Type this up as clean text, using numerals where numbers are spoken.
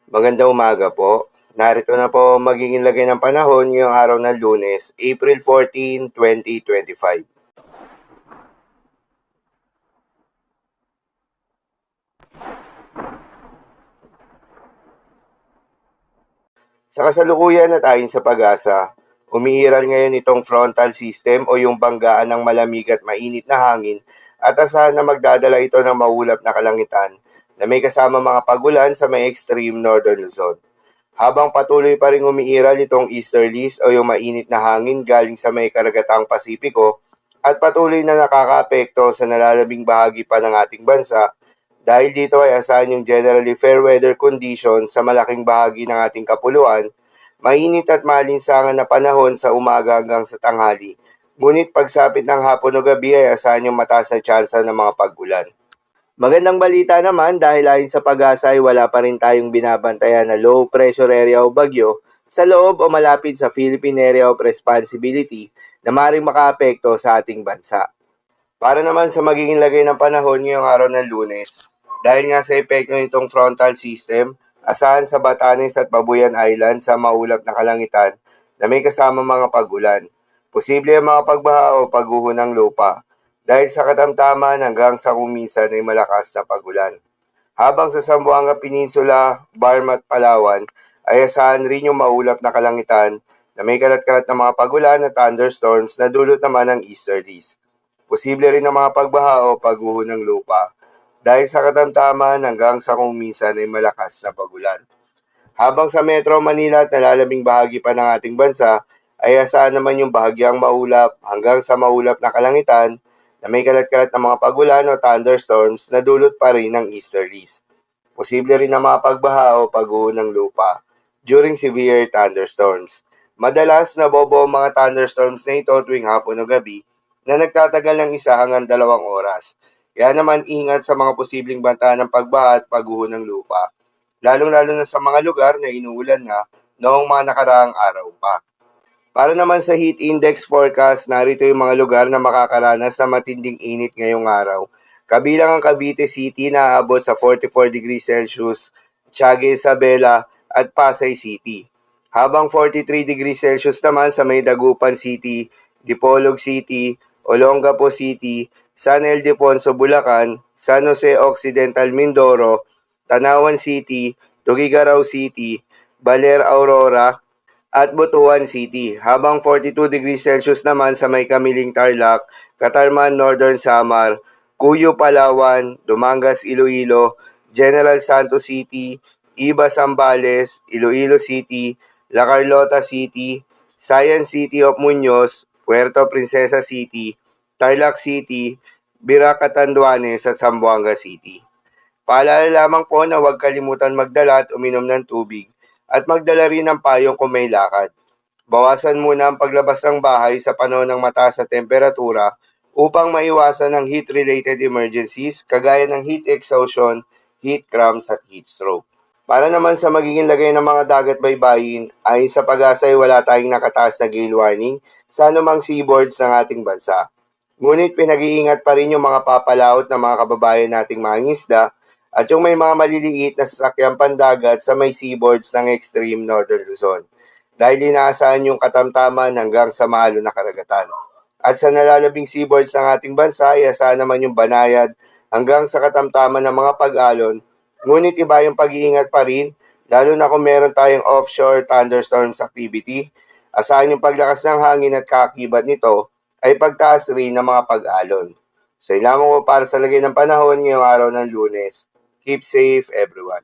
Magandang umaga po. Narito na po ang magiging lagay ng panahon ngayong araw ng Lunes, April 14, 2025. Sa kasalukuyan at ayon sa pag-asa, umiiral ngayon itong frontal system o yung banggaan ng malamig at mainit na hangin at asahan na magdadala ito ng maulap na kalangitan na may kasama mga pagulan sa may extreme northern Luzon. Habang patuloy pa rin umiiral itong easterlies o yung mainit na hangin galing sa may karagatang Pasipiko at patuloy na nakakaapekto sa nalalabing bahagi pa ng ating bansa, dahil dito ay asahan yung generally fair weather condition sa malaking bahagi ng ating kapuluan, mainit at malinsangan na panahon sa umaga hanggang sa tanghali. Ngunit pagsapit ng hapon o gabi ay asahan yung mataas na tsansa ng mga pag-ulan. Magandang balita naman dahil ayon sa pag-asa ay wala pa rin tayong binabantayan na low pressure area o bagyo sa loob o malapit sa Philippine Area of Responsibility na maaaring makaapekto sa ating bansa. Para naman sa magiging lagay ng panahon ngayong araw ng Lunes, dahil nga sa epekto nitong frontal system, asahan sa Batanes at Babuyan Island sa maulap na kalangitan na may kasama mga pag-ulan. Posible ang mga pagbaha o pagguho ng lupa dahil sa katamtaman hanggang sa kuminsan ay malakas na pag-ulan. Habang sa Zamboanga Peninsula, Barm at Palawan ay asahan rin yung maulap na kalangitan na may kalat-kalat na mga pag-ulan at thunderstorms na dulot naman ng easterlies. Posible rin ang mga pagbaha o pagguho ng lupa dahil sa katamtaman hanggang sa kung minsan ay malakas na pag-ulan. Habang sa Metro Manila at nalalabing bahagi pa ng ating bansa ay asahan naman yung bahagyang maulap hanggang sa maulap na kalangitan na may kalat-kalat na mga pag-ulan o thunderstorms na dulot pa rin ng easterlies. Posible rin ang mga pagbaha o pagguho ng lupa during severe thunderstorms. Madalas nabobo ang mga thunderstorms na ito tuwing hapon o gabi na nagtatagal ng 1 hanggang 2 oras. Kaya naman ingat sa mga posibleng banta ng pagbaha at pagguho ng lupa, lalong-lalo na sa mga lugar na inuulan na noong mga nakaraang araw pa. Para naman sa heat index forecast, narito yung mga lugar na makakaranas sa matinding init ngayong araw. Kabilang ang Cavite City na aabot sa 44 degrees Celsius, Tiague, Isabela at Pasay City. Habang 43 degrees Celsius naman sa may Dagupan City, Dipolog City, Olongapo City, San Ildefonso, Bulacan, San Jose Occidental, Mindoro, Tanawan City, Tuguegarao City, Baler, Aurora, at Butuan City. Habang 42 degrees Celsius naman sa may Kamiling, Tarlac, Catarman, Northern Samar, Cuyo, Palawan, Dumangas, Iloilo, General Santos City, Iba, Zambales, Iloilo City, La Carlota City, Science City of Muñoz, Puerto Princesa City, Tarlac City, Birac, Catanduanes at Zamboanga City. Paalala lamang po na huwag kalimutan magdala at uminom ng tubig at magdala rin ng payong kung may lakad. Bawasan muna ang paglabas ng bahay sa panahon ng mataas na temperatura upang maiwasan ang heat-related emergencies kagaya ng heat exhaustion, heat cramps at heat stroke. Para naman sa magiging lagay ng mga dagat baybayin, ayon sa pag-asa ay wala tayong nakataas na gale warning sa anumang seaboards ng ating bansa. Ngunit pinag-iingat pa rin yung mga papalaot ng mga kababayan nating mangingisda at yung may mga maliliit na sasakyang pandagat sa may seaboards ng extreme northern Luzon, dahil inaasahan yung katamtaman hanggang sa maalo na karagatan. At sa nalalabing seaboards ng ating bansa ay asahan naman yung banayad hanggang sa katamtaman ng mga pag-alon, ngunit iba yung pag-iingat pa rin, lalo na kung meron tayong offshore thunderstorms activity. Asahan yung paglakas ng hangin at kaakibat nito ay pagtaas rin ng mga pag-alon. So, lamang po para sa lagay ng panahon ngayong araw ng Lunes. Keep safe, everyone.